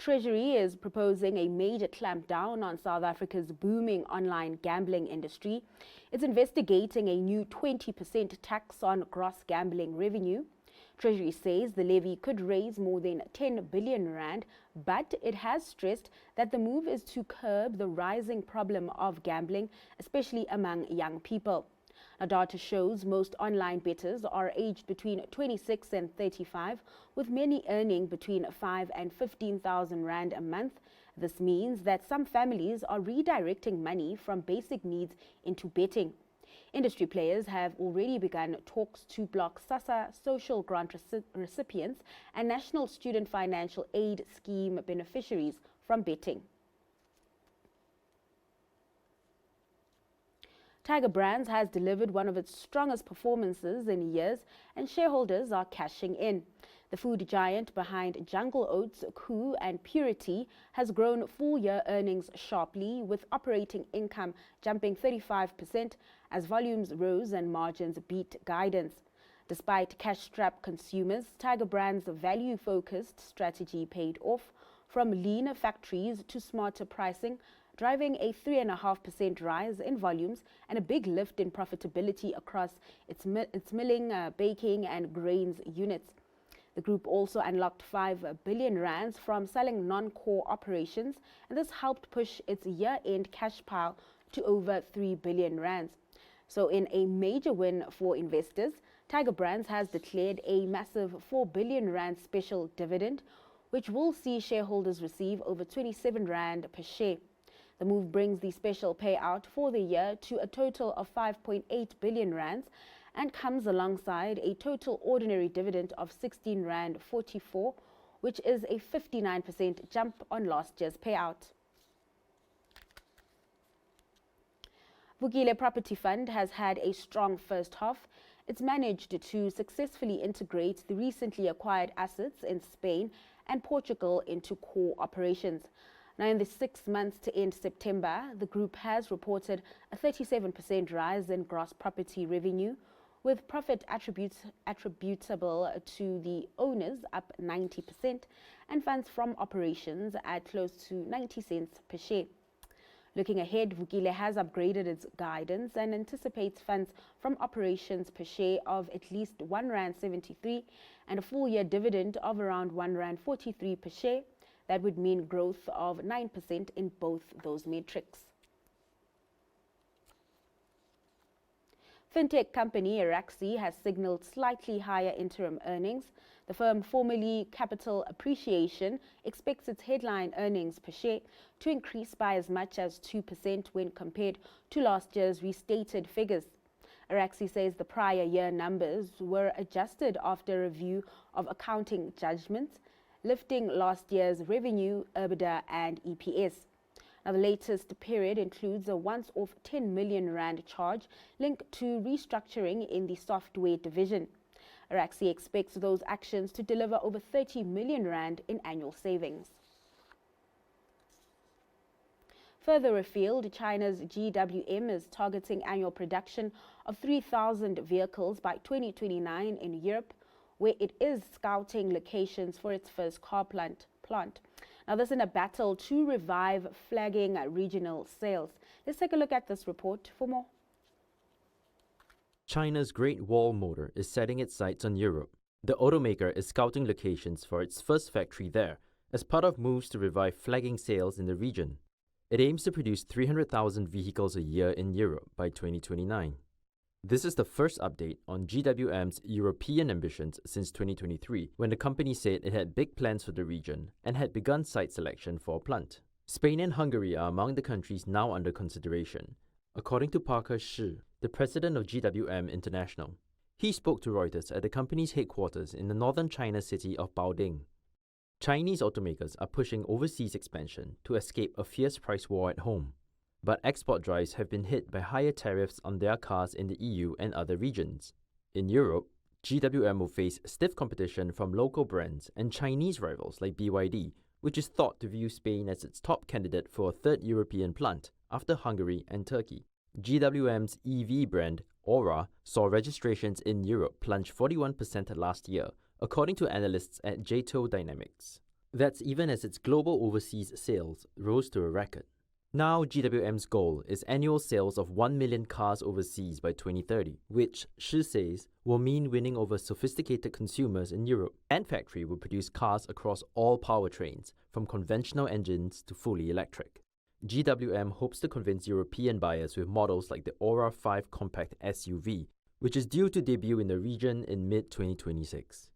Treasury is proposing a major clampdown on South Africa's booming online gambling industry. It's investigating a new 20% tax on gross gambling revenue. Treasury says the levy could raise more than 10 billion rand, but it has stressed that the move is to curb the rising problem of gambling, especially among young people. Now, data shows most online bettors are aged between 26 and 35, with many earning between 5 and 15,000 rand a month. This means that some families are redirecting money from basic needs into betting. Industry players have already begun talks to block SASSA social grant recipients and National Student Financial Aid Scheme beneficiaries from betting. Tiger Brands has delivered one of its strongest performances in years, and shareholders are cashing in. The food giant behind Jungle Oats, Koo and Purity has grown full-year earnings sharply, with operating income jumping 35% as volumes rose and margins beat guidance. Despite cash-strapped consumers, Tiger Brands' value-focused strategy paid off, from leaner factories to smarter pricing, driving a 3.5% rise in volumes and a big lift in profitability across its milling, baking and grains units. The group also unlocked 5 billion rands from selling non-core operations, and this helped push its year-end cash pile to over 3 billion rands. So in a major win for investors, Tiger Brands has declared a massive 4 billion rand special dividend, which will see shareholders receive over 27 rand per share. The move brings the special payout for the year to a total of 5.8 billion rands and comes alongside a total ordinary dividend of 16 rand 44, which is a 59% jump on last year's payout. Vukile Property Fund has had a strong first half. It's managed to successfully integrate the recently acquired assets in Spain and Portugal into core operations. Now, in the 6 months to end September, the group has reported a 37% rise in gross property revenue, with profit attributable to the owners up 90% and funds from operations at close to 90 cents per share. Looking ahead, Vukile has upgraded its guidance and anticipates funds from operations per share of at least 1.73 rand and a full-year dividend of around 1.43 rand per share. That would mean growth of 9% in both those metrics. Fintech company Araxi has signaled slightly higher interim earnings. The firm, formerly Capital Appreciation, expects its headline earnings per share to increase by as much as 2% when compared to last year's restated figures. Araxi says the prior year numbers were adjusted after review of accounting judgments, lifting last year's revenue, EBITDA and EPS. Now, the latest period includes a once-off 10 million rand charge linked to restructuring in the software division. Araxi expects those actions to deliver over 30 million rand in annual savings. Further afield, China's GWM is targeting annual production of 3,000 vehicles by 2029 in Europe, where it is scouting locations for its first car plant. Now, this in a battle to revive flagging regional sales. Let's take a look at this report for more. China's Great Wall Motor is setting its sights on Europe. The automaker is scouting locations for its first factory there as part of moves to revive flagging sales in the region. It aims to produce 300,000 vehicles a year in Europe by 2029. This is the first update on GWM's European ambitions since 2023, when the company said it had big plans for the region and had begun site selection for a plant. Spain and Hungary are among the countries now under consideration, according to Parker Shi, the president of GWM International. He spoke to Reuters at the company's headquarters in the northern China city of Baoding. Chinese automakers are pushing overseas expansion to escape a fierce price war at home. But export drives have been hit by higher tariffs on their cars in the EU and other regions. In Europe, GWM will face stiff competition from local brands and Chinese rivals like BYD, which is thought to view Spain as its top candidate for a third European plant after Hungary and Turkey. GWM's EV brand, Aura, saw registrations in Europe plunge 41% last year, according to analysts at Jato Dynamics. That's even as its global overseas sales rose to a record. Now, GWM's goal is annual sales of 1 million cars overseas by 2030, which, Shi says, will mean winning over sophisticated consumers in Europe. And factory will produce cars across all powertrains, from conventional engines to fully electric. GWM hopes to convince European buyers with models like the Aura 5 compact SUV, which is due to debut in the region in mid-2026.